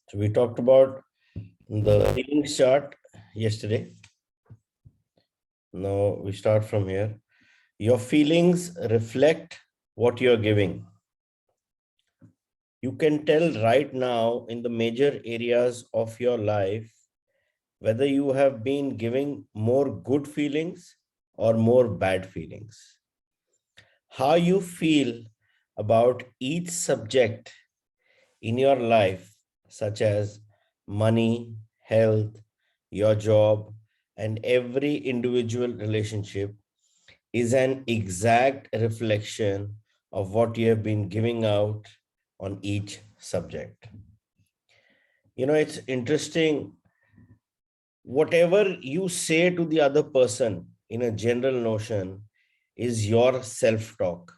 So we talked about the feelings chart yesterday. Now we start from here. Your feelings reflect what you're giving. You can tell right now in the major areas of your life whether you have been giving more good feelings or more bad feelings. How you feel about each subject in your life, such as money, health, your job, and every individual relationship, is an exact reflection of what you have been giving out on each subject. It's interesting. Whatever you say to the other person in a general notion is your self talk.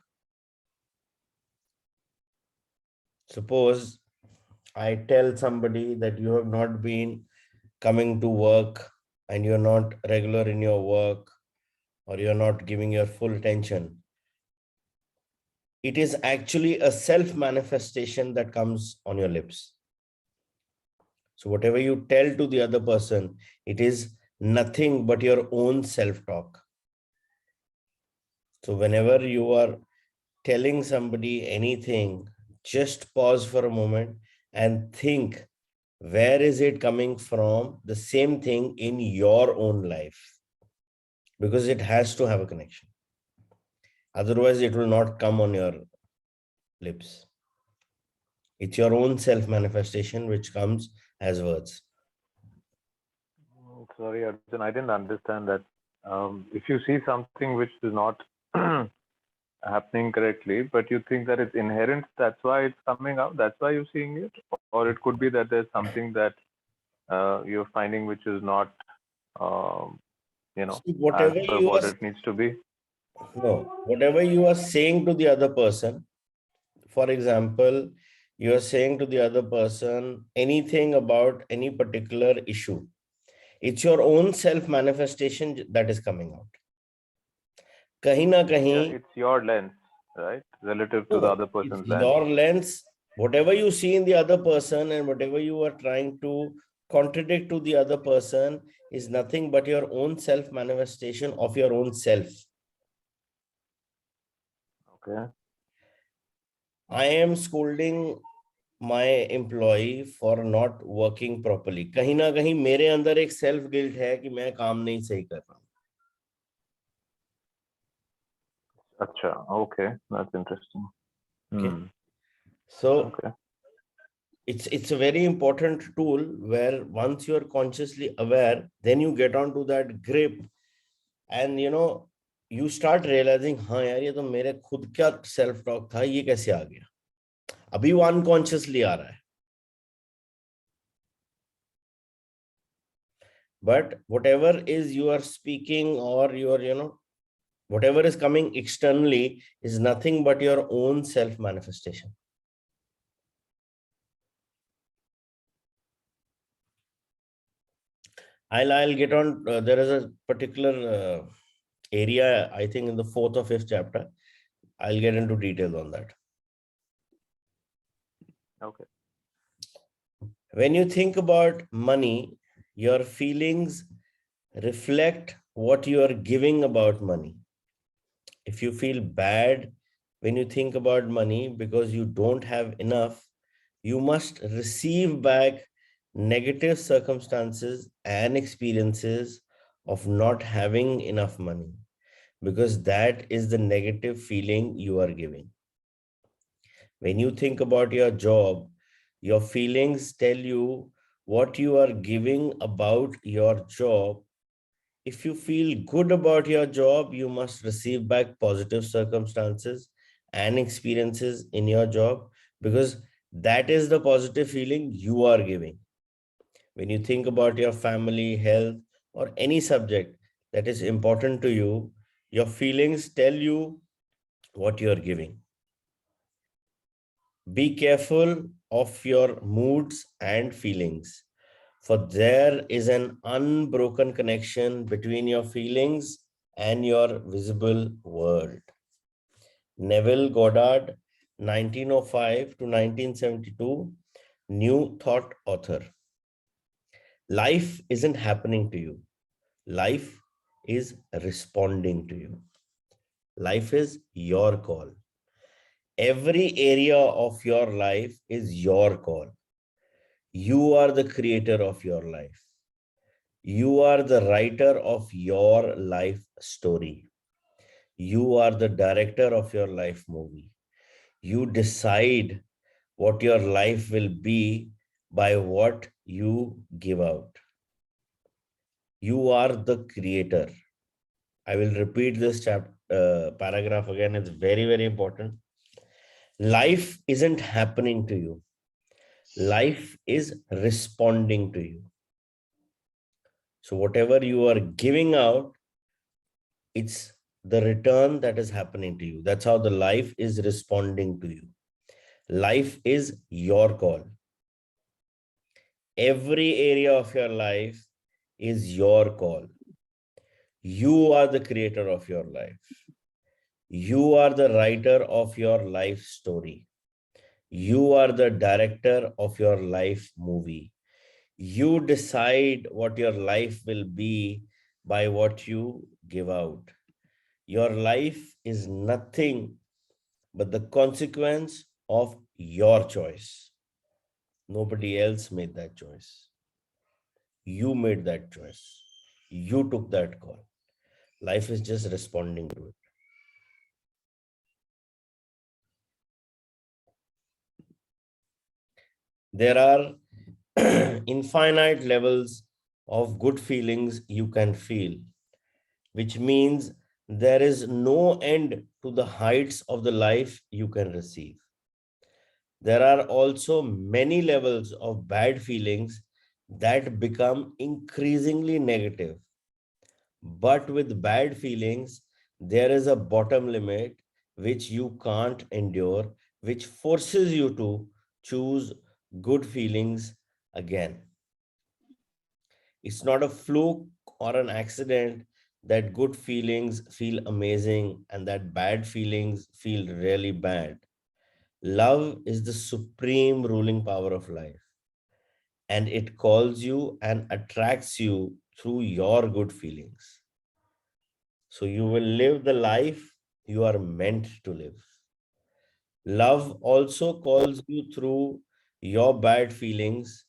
Suppose I tell somebody that you have not been coming to work and you're not regular in your work or you're not giving your full attention. It is actually a self manifestation that comes on your lips. So whatever you tell to the other person, it is nothing but your own self talk. So whenever you are telling somebody anything, just pause for a moment and think, where is it coming from? The same thing in your own life, because it has to have a connection. Otherwise, it will not come on your lips. It's your own self manifestation which comes as words. Sorry, Arjun, I didn't understand that. If you see something which is not happening correctly, but you think that it's inherent, that's why it's coming out, that's why you're seeing it? Or it could be that there's something that you're finding which is not, See, as per what it needs to be. whatever you are saying to the other person, for example, you are saying to the other person anything about any particular issue. It's your own self manifestation that is coming out. Kahin na kahin, It's your lens, right? Relative to the other it's person's lens. your lens. Whatever you see in the other person and whatever you are trying to contradict to the other person is nothing but your own self manifestation of your own self. Okay. I am scolding my employee for not working properly. कहीं ना कहीं मेरे अंदर एक self guilt है कि मैं काम नहीं सही कर रहा हूँ. Acha, okay, that's interesting. Okay. So okay. it's a very important tool where once you are consciously aware, then you get onto that grip and you start realizing, हाँ यार ये तो मेरे खुद का self talk था, ये कैसे आ गया? अभी वो unconsciously आ रहा है. But whatever is you are speaking or you are whatever is coming externally is nothing but your own self manifestation. I'll get on. There is a particular area, I think in the 4th or 5th chapter. I'll get into details on that. Okay. When you think about money, your feelings reflect what you are giving about money. If you feel bad when you think about money because you don't have enough, you must receive back negative circumstances and experiences of not having enough money, because that is the negative feeling you are giving. When you think about your job, your feelings tell you what you are giving about your job. If you feel good about your job, you must receive back positive circumstances and experiences in your job, because that is the positive feeling you are giving. When you think about your family, health, or any subject that is important to you, your feelings tell you what you are giving. Be careful of your moods and feelings, for there is an unbroken connection between your feelings and your visible world. Neville Goddard, 1905 to 1972, New Thought author. Life isn't happening to you. Life is responding to you. Life is your call. Every area of your life is your call. You are the creator of your life. You are the writer of your life story. You are the director of your life movie. You decide what your life will be by what you give out. You are the creator. I will repeat this paragraph again. It's very, very important. Life isn't happening to you. Life is responding to you. So whatever you are giving out, it's the return that is happening to you. That's how the life is responding to you. Life is your call. Every area of your life is your call. You are the creator of your life. You are the writer of your life story. You are the director of your life movie. You decide what your life will be by what you give out. Your life is nothing but the consequence of your choice. Nobody else made that choice. You made that choice. You took that call. Life is just responding to it. There are infinite levels of good feelings you can feel, which means there is no end to the heights of the life you can receive. There are also many levels of bad feelings that become increasingly negative. But with bad feelings, there is a bottom limit which you can't endure, which forces you to choose good feelings again. It's not a fluke or an accident that good feelings feel amazing and that bad feelings feel really bad. Love is the supreme ruling power of life, and it calls you and attracts you through your good feelings. So you will live the life you are meant to live. Love also calls you through your bad feelings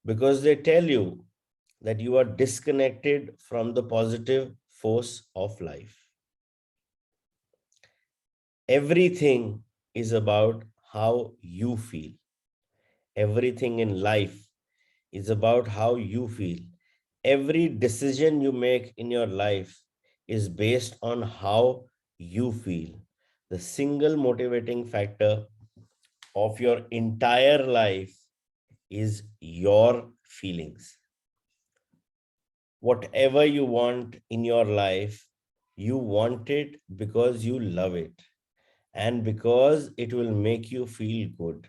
because they tell you that you are disconnected from the positive force of life. Everything is about how you feel. Everything in life is about how you feel. Every decision you make in your life is based on how you feel. The single motivating factor of your entire life is your feelings. Whatever you want in your life, you want it because you love it and because it will make you feel good.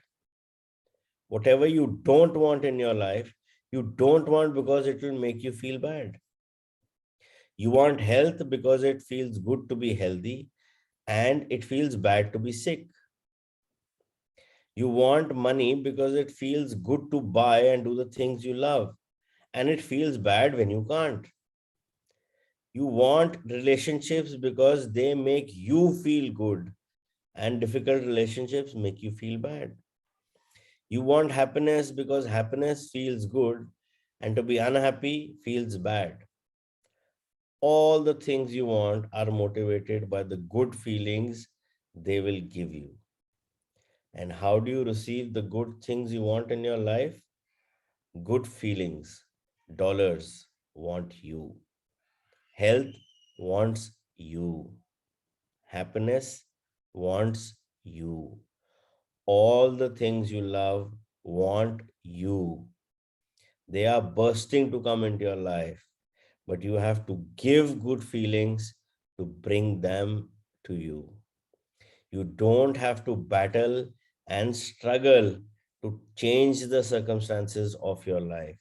Whatever you don't want in your life, you don't want because it will make you feel bad. You want health because it feels good to be healthy and it feels bad to be sick. You want money because it feels good to buy and do the things you love, and it feels bad when you can't. You want relationships because they make you feel good, and difficult relationships make you feel bad. You want happiness because happiness feels good, and to be unhappy feels bad. All the things you want are motivated by the good feelings they will give you. And how do you receive the good things you want in your life? Good feelings. Dollars want you. Health wants you. Happiness wants you. All the things you love want you. They are bursting to come into your life, but you have to give good feelings to bring them to you. You don't have to battle and struggle to change the circumstances of your life.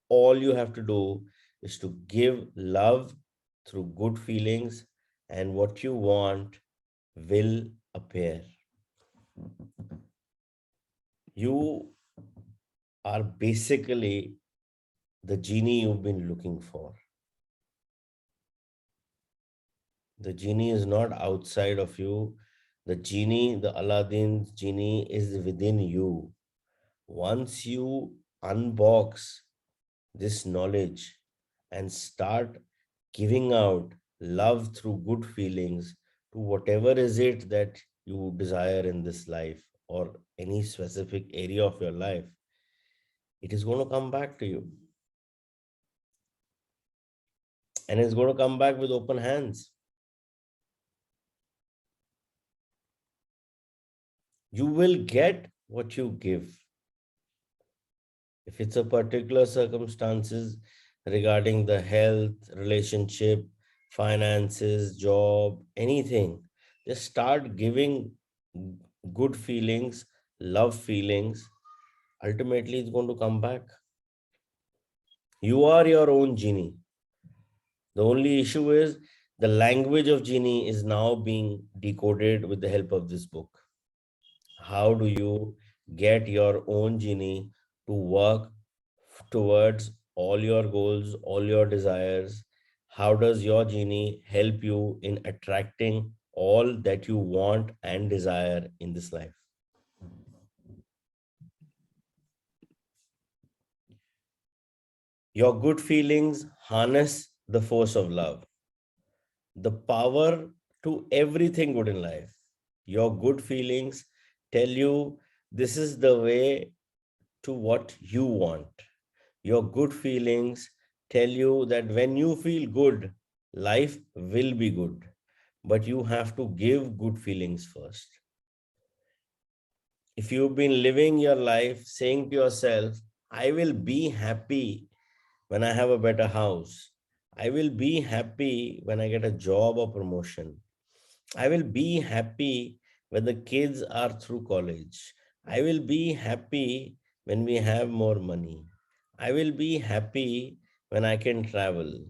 All you have to do is to give love through good feelings, and what you want will appear. You are basically the genie you've been looking for. The genie is not outside of you. The genie, the Aladdin's genie, is within you. Once you unbox this knowledge and start giving out love through good feelings to whatever is it that you desire in this life or any specific area of your life, it is going to come back to you. And it's going to come back with open hands. You will get what you give. If it's a particular circumstances regarding the health, relationship, finances, job, anything, just start giving good feelings, love feelings. Ultimately, it's going to come back. You are your own genie. The only issue is the language of genie is now being decoded with the help of this book. How do you get your own genie to work towards all your goals, all your desires? How does your genie help you in attracting all that you want and desire in this life? Your good feelings harness the force of love, the power to everything good in life. Your good feelings tell you this is the way to what you want. Your good feelings tell you that when you feel good, life will be good. But you have to give good feelings first. If you've been living your life saying to yourself, I will be happy when I have a better house, I will be happy when I get a job or promotion, I will be happy when the kids are through college, I will be happy when we have more money, I will be happy when I can travel,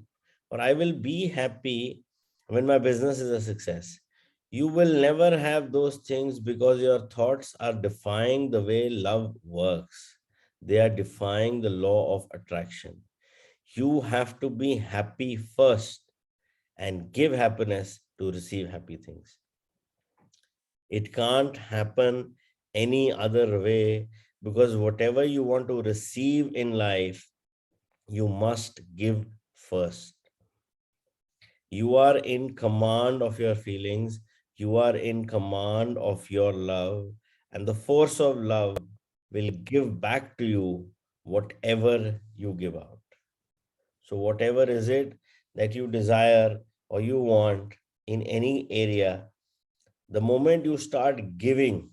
or I will be happy when my business is a success. You will never have those things because your thoughts are defying the way love works. They are defying the law of attraction. You have to be happy first and give happiness to receive happy things. It can't happen any other way because whatever you want to receive in life, you must give first. You are in command of your feelings, you are in command of your love, and the force of love will give back to you whatever you give out. So, whatever is it that you desire or you want in any area, the moment you start giving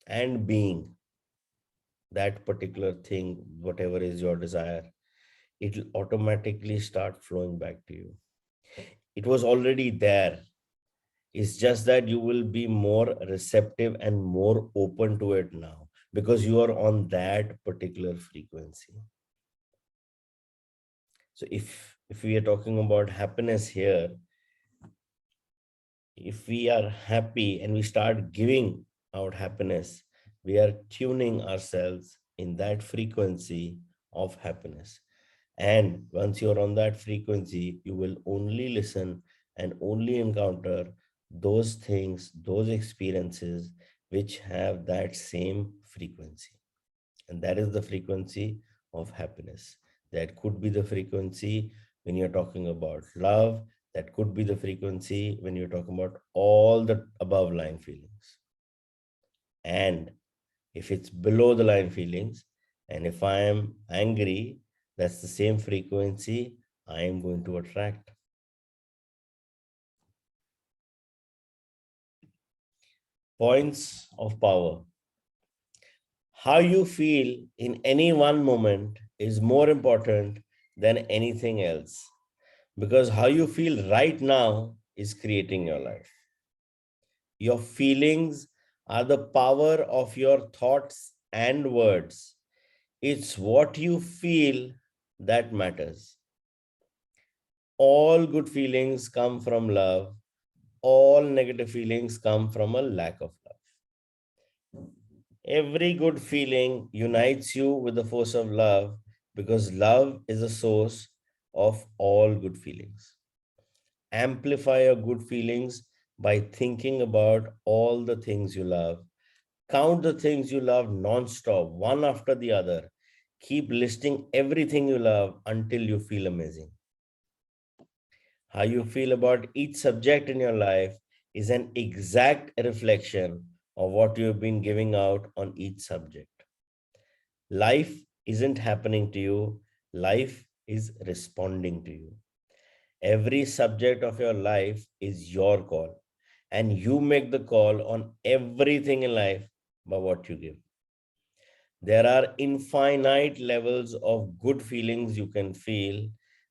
and being that particular thing, whatever is your desire, it will automatically start flowing back to you. It was already there. It's just that you will be more receptive and more open to it now because you are on that particular frequency. So if we are talking about happiness here, if we are happy and we start giving out happiness, we are tuning ourselves in that frequency of happiness. And once you're on that frequency, you will only listen and only encounter those things, those experiences which have that same frequency. And that is the frequency of happiness. That could be the frequency when you're talking about love. That could be the frequency when you're talking about all the above line feelings. And if it's below the line feelings, and if I am angry, that's the same frequency I am going to attract. Points of power. How you feel in any one moment is more important than anything else because how you feel right now is creating your life. Your feelings are the power of your thoughts and words. It's what you feel that matters. All good feelings come from love. All negative feelings come from a lack of love. Every good feeling unites you with the force of love because love is the source of all good feelings. Amplify your good feelings by thinking about all the things you love. Count the things you love non-stop, one after the other. Keep listing everything you love until you feel amazing. How you feel about each subject in your life is an exact reflection of what you've been giving out on each subject. Life isn't happening to you, life is responding to you. Every subject of your life is your call, and you make the call on everything in life by what you give. There are infinite levels of good feelings you can feel,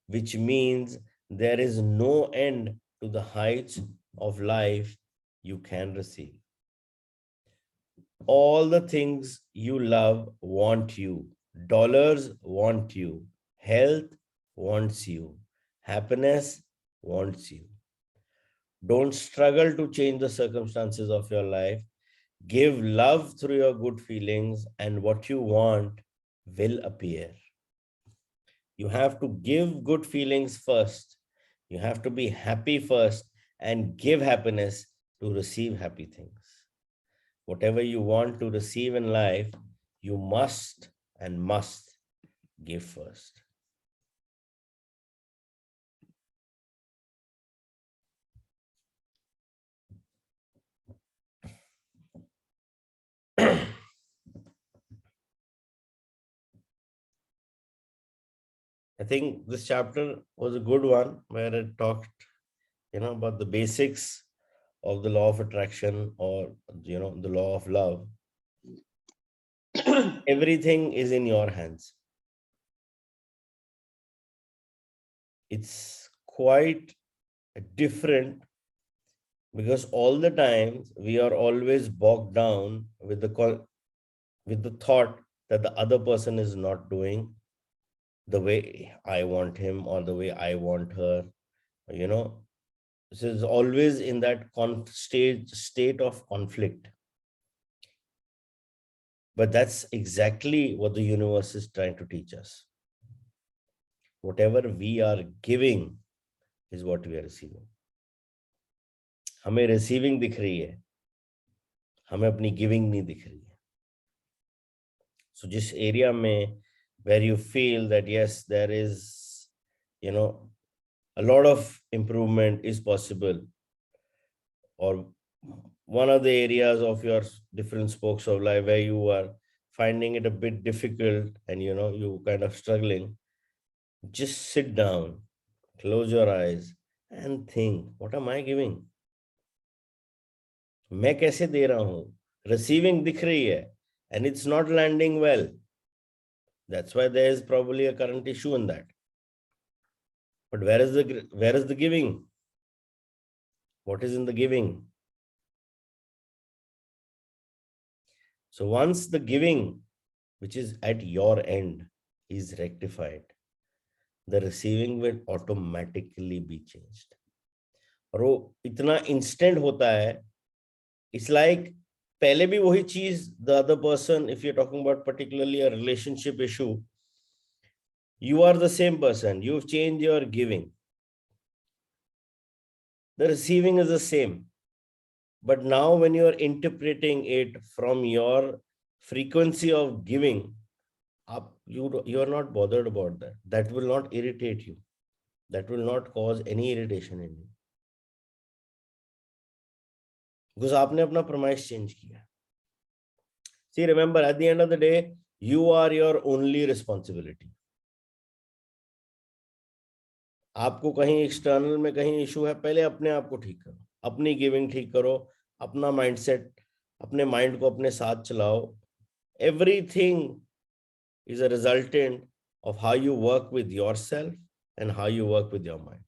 which means there is no end to the heights of life you can receive. All the things you love want you. Dollars want you. Health wants you. Happiness wants you. Don't struggle to change the circumstances of your life. Give love through your good feelings, and what you want will appear. You have to give good feelings first. You have to be happy first and give happiness to receive happy things. Whatever you want to receive in life, you must give first. I think this chapter was a good one where it talked, about the basics of the law of attraction, or, the law of love. Everything is in your hands. It's quite different because all the time we are always bogged down with the thought that the other person is not doing the way I want him or the way I want her. You know, this is always in that state of conflict. But that's exactly what the universe is trying to teach us. Whatever we are giving is what we are receiving. हमें receiving दिख रही है, हमें अपनी giving नहीं दिख रही है. So जिस एरिया में where you feel that yes, there is, a lot of improvement is possible, or one of the areas of your different spokes of life where you are finding it a bit difficult and you kind of struggling, just sit down, close your eyes and think, what am I giving? मैं कैसे दे रहा हूं? Receiving दिख रही है and it's not landing well. That's why there is probably a current issue in that. But where is the giving? What is in the giving? So once the giving, which is at your end, is rectified, the receiving will automatically be changed. और वो इतना instant होता है, it's like पहले भी वही चीज, the other person, if you're talking about particularly a relationship issue, you are the same person, you've changed your giving. The receiving is the same. But now when you are interpreting it from your frequency of giving, you are not bothered about that. That will not irritate you. That will not cause any irritation in you. Because आपने अपना premise change किया. See, remember, at the end of the day, you are your only responsibility. आपको कहीं external में कहीं issue है, पहले अपने आप को ठीक करो, अपनी गिविंग ठीक करो, अपना माइंडसेट, अपने माइंड को अपने साथ चलाओ. Everything is a resultant of how you work with yourself and how you work with your mind.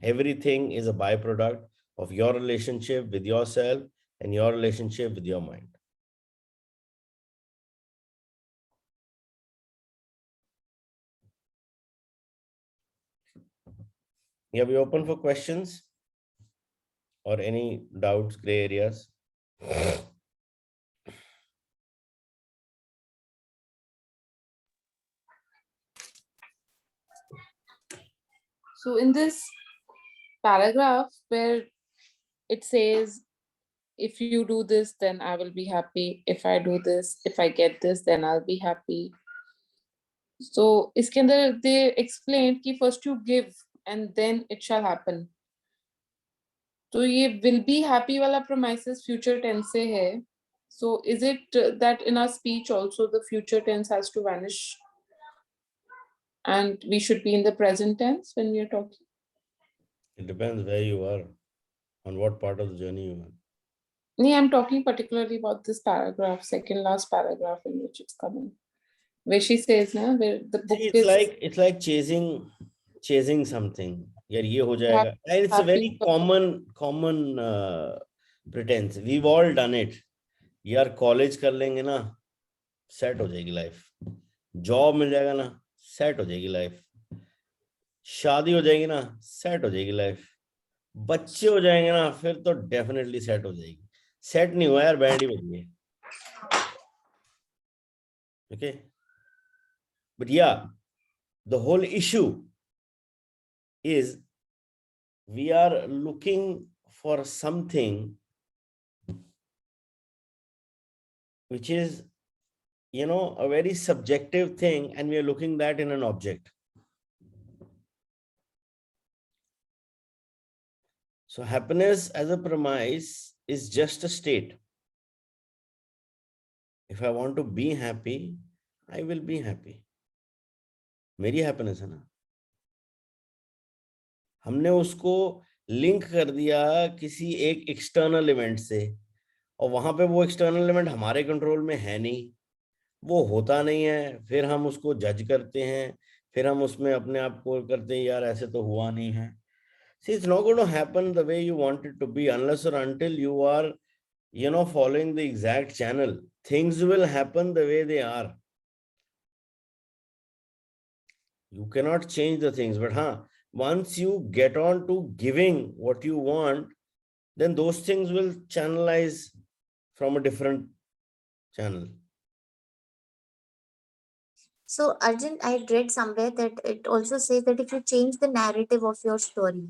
Everything is a byproduct of your relationship with yourself and your relationship with your mind. Yeah, we open for questions or any doubts, gray areas. So in this paragraph where it says, if you do this, then I will be happy. If I do this, if I get this, then I'll be happy. So इसके अंदर they explained कि first you give and then it shall happen. तो ये will be happy वाला premises future tense से है. So is it that in our speech also the future tense has to vanish and we should be in the present tense when we are talking? It depends where you are, on what part of the journey you are. No, I'm talking particularly about this paragraph, second last paragraph in which it's coming, where she says, na, where the book See, is it's like chasing something. यार ये हो जाएगा. And it's a happy. very common pretense. We've all done it. यार college कर लेंगे ना, set हो जाएगी लाइफ. जॉब मिल जाएगा ना, सेट हो जाएगी लाइफ. शादी हो जाएगी ना, सेट हो जाएगी लाइफ. बच्चे हो जाएंगे ना, फिर तो डेफिनेटली सेट हो जाएगी. सेट नहीं हुआ यार, बैंड ही बज गई. Okay, but yeah, the whole issue is we are looking for something which is, you know, a very subjective thing, and we are looking that in an object. So happiness as a premise is just a state. If I want to be happy, I will be happy. मेरी happiness है ना. हमने उसको link कर दिया किसी एक external event से, और वहां पे वो एक्सटर्नल इवेंट हमारे कंट्रोल में है नहीं, वो होता नहीं है. फिर हम उसको जज करते हैं, फिर हम उसमें अपने आप को करते हैं यार ऐसे तो हुआ नहीं है. See, it's not going to happen the way you want it to be unless or until you are, you know, following the exact channel. Things will happen the way they are. You cannot change the things, but once you get on to giving what you want, then those things will channelize from a different channel. So Arjun, I had read somewhere that it also says that if you change the narrative of your story,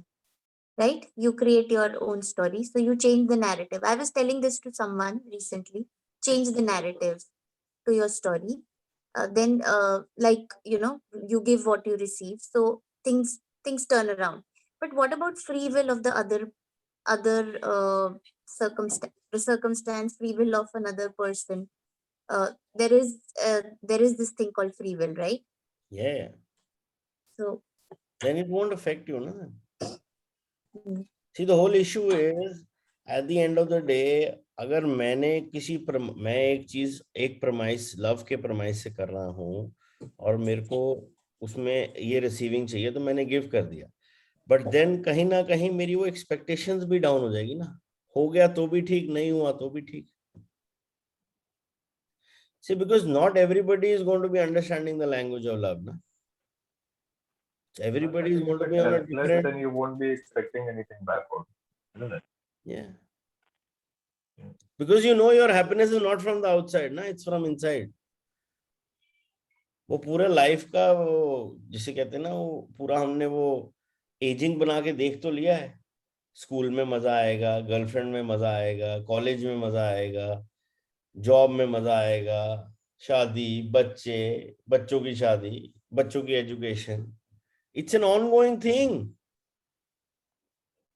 right? You create your own story. So you change the narrative. I was telling this to someone recently. Change the narrative to your story. Then like, you know, you give what you receive. So things turn around. But what about free will of the other circumstance, free will of another person? There is this thing called free will, right? Yeah. So Then it won't affect you, no? Mhm. See, the whole issue is at the end of the day, अगर मैं एक चीज एक premise love के premise से कर रहा हूँ और मेरे को उसमें ये रिसीविंग चाहिए, तो मैंने गिव कर दिया. बट देन कहीं ना कहीं मेरी वो एक्सपेक्टेशंस भी डाउन हो जाएगी ना. हो गया तो भी ठीक, नहीं हुआ तो भी ठीक. See, because not everybody is going to be understanding the language of love, na? Everybody is going to be on a different. Then you won't be expecting anything back, isn't it? Yeah. Because you know your happiness is not from the outside, na? It's from inside. वो पूरे life का वो जिसे कहते हैं ना, वो पूरा हमने वो एजिंग बना के देख तो लिया है. स्कूल में मजा आएगा, गर्लफ्रेंड में मजा आएगा, कॉलेज में मजा आएगा, जॉब में मजा आएगा, शादी, बच्चे, बच्चों की शादी, बच्चों की education. It's an ongoing thing.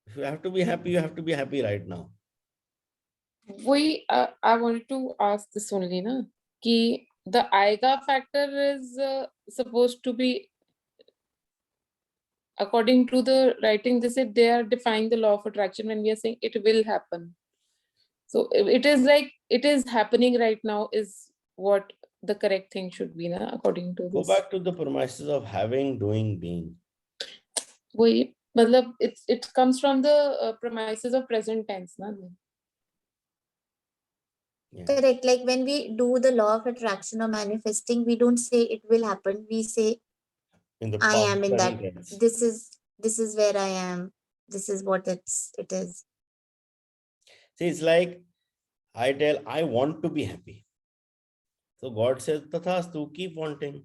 If you have to be happy, you have to be happy right now. I wanted to ask this only, na, कि the आएगा factor is supposed to be, according to the writing, they said they are defying the law of attraction when we are saying it will happen. So it is like it is happening right now is what the correct thing should be, na, according to this. Go back to the premises of having, doing, being. वही मतलब it comes from the premises of present tense, na. Yeah. correct. Like when we do the law of attraction or manifesting, we don't say it will happen. We say In the I past am in that. tense. This is where I am. This is what it is. See, it's like I want to be happy. So God says, Tathastu, keep wanting.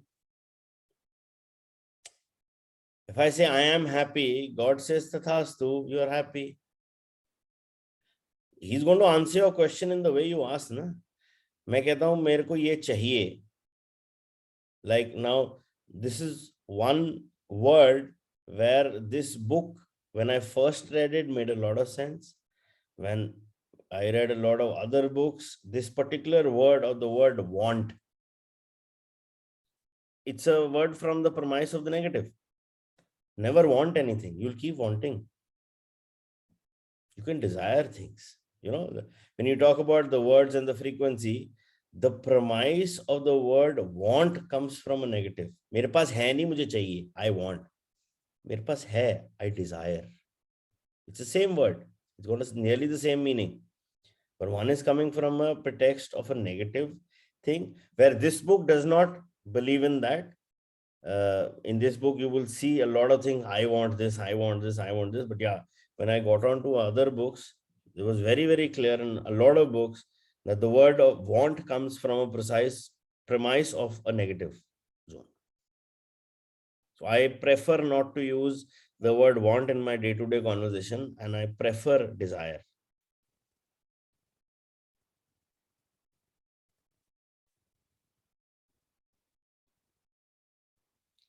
If I say I am happy, God says Tathastu, you are happy. He's going to answer your question in the way you ask, na? मैं कहता हूं मेरे को ये चाहिए. Like now, this is one word where this book, when I first read it, made a lot of sense. When I read a lot of other books, this particular word or the word want, it's a word from the premise of the negative. Never want anything. You'll keep wanting. You can desire things. You know, when you talk about the words and the frequency, the premise of the word want comes from a negative. मेरे पास है नहीं, मुझे चाहिए. I want. मेरे पास है, I desire. It's the same word. It's got nearly the same meaning. But one is coming from a pretext of a negative thing, where this book does not believe in that. In this book, you will see a lot of things. I want this, I want this, I want this. But yeah, when I got on to other books, it was very, very clear in a lot of books that the word of want comes from a precise premise of a negative zone. So I prefer not to use the word want in my day-to-day conversation, and I prefer desire.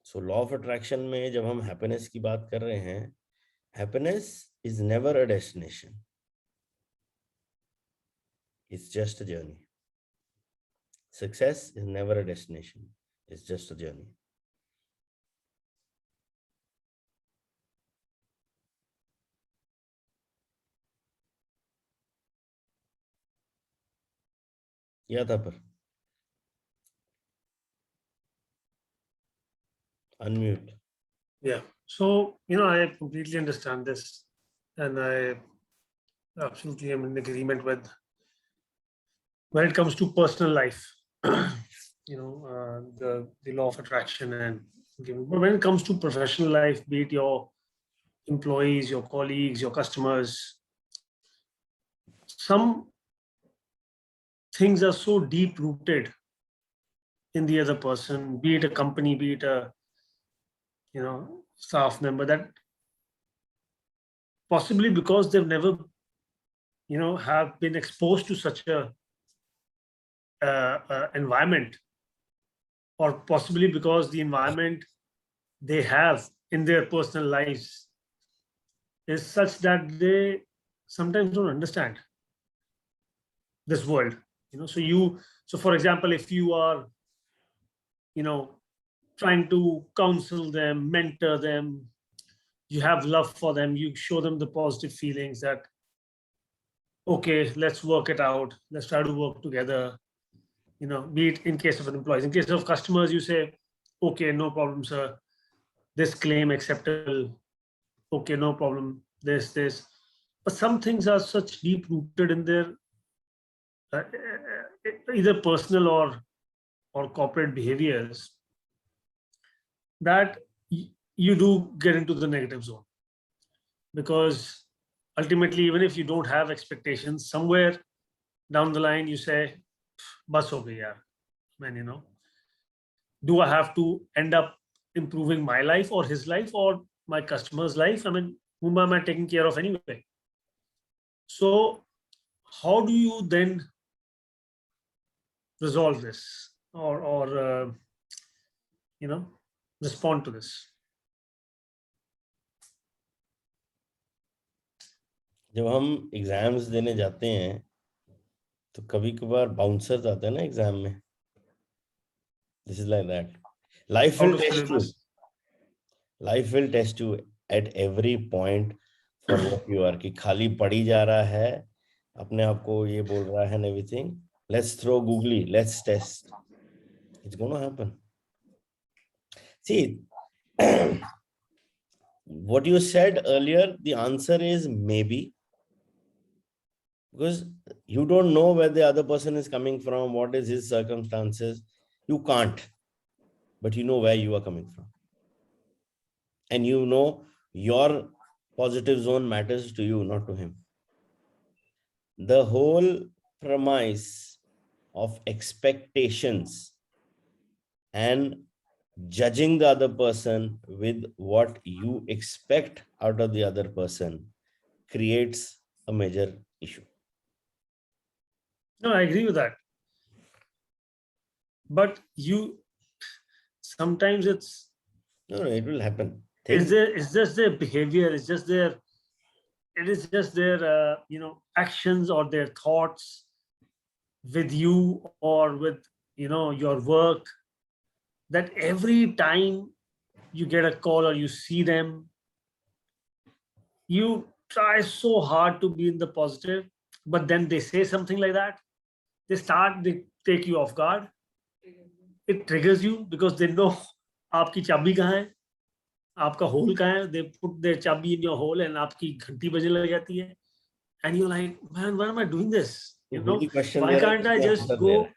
So law of attraction में जब हम happiness की बात कर रहे हैं, happiness is never a destination. It's just a journey. Success is never a destination. It's just a journey. Yeah, Tapar. Unmute. Yeah. So, I completely understand this, and I absolutely am in agreement with when it comes to personal life, the law of attraction and giving. But when it comes to professional life, be it your employees, your colleagues, your customers, some things are so deep rooted in the other person, be it a company, be it a staff member, that possibly because they've never have been exposed to such a environment, or possibly because the environment they have in their personal lives is such that they sometimes don't understand this world. So for example, if you are trying to counsel them, mentor them, you have love for them, you show them the positive feelings that, okay, let's work it out, let's try to work together, be it in case of an employee. In case of customers, you say, okay, no problem, sir, this claim acceptable, okay, no problem, this. But some things are such deep rooted in their either personal or corporate behaviors that you do get into the negative zone, because ultimately, even if you don't have expectations, somewhere down the line you say, bas ho gayi yaar, man, do I have to end up improving my life or his life or my customer's life? I mean, whom am I taking care of anyway? So how do you then resolve this or respond to this? जब हम exams देने जाते हैं तो कभी कभार bouncers आते हैं ना एग्जाम में. This is like that. Life will test you. Life will test you at every point for what you are. कि खाली पढ़ी जा रहा है, अपने आप को ये बोल रहा है and everything. Let's throw googly. Let's test. It's going to happen. See, what you said earlier, the answer is maybe. Because you don't know where the other person is coming from, what is his circumstances. You can't, but you know where you are coming from. And you know your positive zone matters to you, not to him. The whole premise of expectations and judging the other person with what you expect out of the other person creates a major issue. No, I agree with that. But sometimes No, it will happen. it's just their behavior, it is just their actions or their thoughts with you or with your work, that every time you get a call or you see them, you try so hard to be in the positive, but then they say something like that, they take you off guard. It triggers you because they know आपकी चाबी कहाँ है, आपका whole कहाँ है. They put their चाबी in your hole and आपकी घंटी बजने लग जाती है, and you're like, man, why am I doing this? Why can't I just go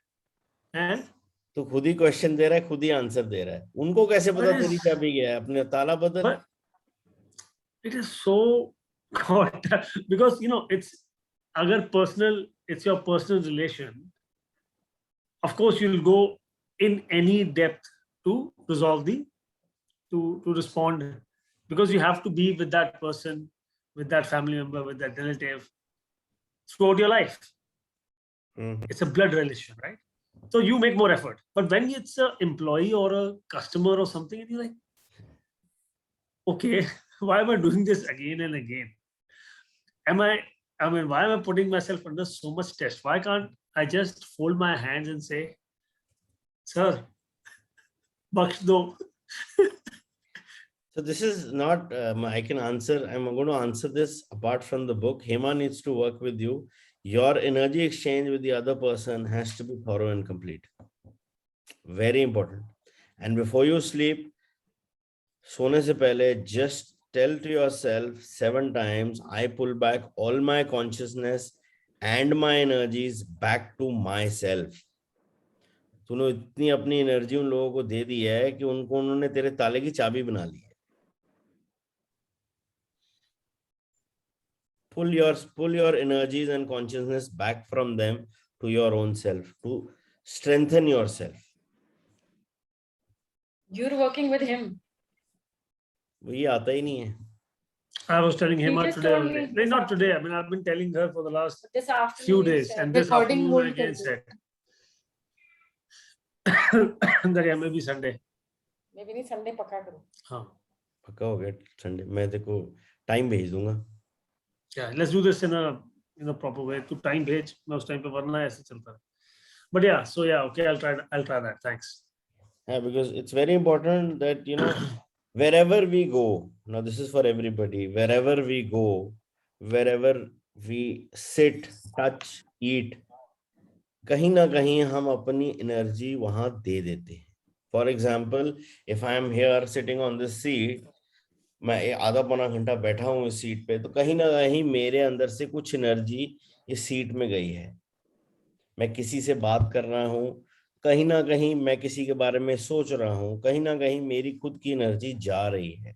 and तो खुद ही क्वेश्चन दे रहा है, खुद ही आंसर दे रहा है. उनको कैसे पता But तेरी चाबी क्या है? अपने ताला बदल. but it is so because it's your personal relation. Of course, you'll go in any depth to resolve to respond, because you have to be with that person, with that family member, with that relative throughout your life. It's a blood relation, right? So you make more effort. But when it's an employee or a customer or something, and you're like, okay, why am I doing this again and again? Why am I putting myself under so much stress? Why can't I just fold my hands and say, sir, baksh do? So this is not, I can answer, I'm going to answer this apart from the book. Hema needs to work with you. Your energy exchange with the other person has to be thorough and complete. Very important. And before you sleep, सोने से पहले just tell to yourself 7 times, I pull back all my consciousness and my energies back to myself. तूने इतनी अपनी energy उन लोगों को दे दी है कि उन्होंने तेरे ताले की चाबी बना ली है. Pull your energies and consciousness back from them to your own self, to strengthen yourself. You're working with him. ये आता ही नहीं है. I was telling him just today told only. me No, this not today. I mean, I've been telling her for the last This afternoon few you days, said. and this Recording afternoon hold again कर दो. said that yeah, maybe Sunday. Maybe नहीं Sunday पक्का करो. हाँ. पक्का हो गया Sunday. मैं देखो टाइम भेज दूंगा. Yeah, let's do this in a proper way. To time भेज, मैं उस time पे वरना ऐसे चलता है. But yeah, so yeah, okay, I'll try that. Thanks. Yeah, because it's very important that wherever we go, now this is for everybody, wherever we go, wherever we sit, touch, eat, कहीं ना कहीं हम अपनी energy वहां दे देते हैं. For example, if I am here sitting on this seat, मैं आधा पौना घंटा बैठा हूँ इस सीट पे, तो कहीं ना कहीं मेरे अंदर से कुछ एनर्जी इस सीट में गई है. मैं किसी से बात कर रहा हूँ, कहीं ना कहीं मैं किसी के बारे में सोच रहा हूँ, कहीं ना कहीं मेरी खुद की एनर्जी जा रही है.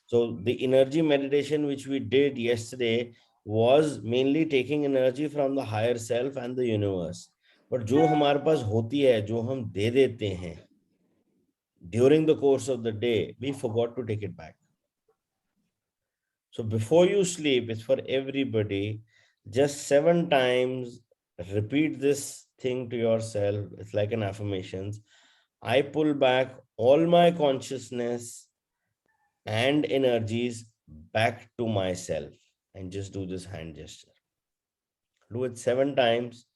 So the energy meditation which we did yesterday was mainly taking energy from the higher self and the universe. But जो हमारे पास होती है, जो हम दे देते हैं during the course of the day, we forgot to take it back. So before you sleep, it's for everybody, just 7 times repeat this thing to yourself. It's like an affirmations. I pull back all my consciousness and energies back to myself, and just do this hand gesture. Do it 7 times.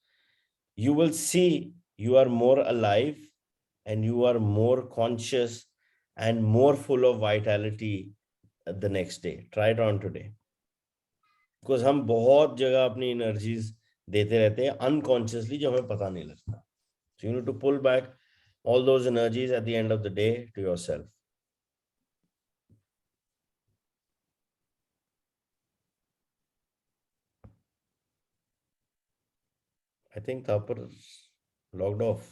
You will see you are more alive and you are more conscious and more full of vitality the next day. Try it on today. Because हम बहुत जगह अपनी energies देते रहते हैं unconsciously, जो हमें पता नहीं लगता. So you need to pull back all those energies at the end of the day to yourself. I think Thapar logged off.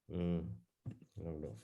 Logged off.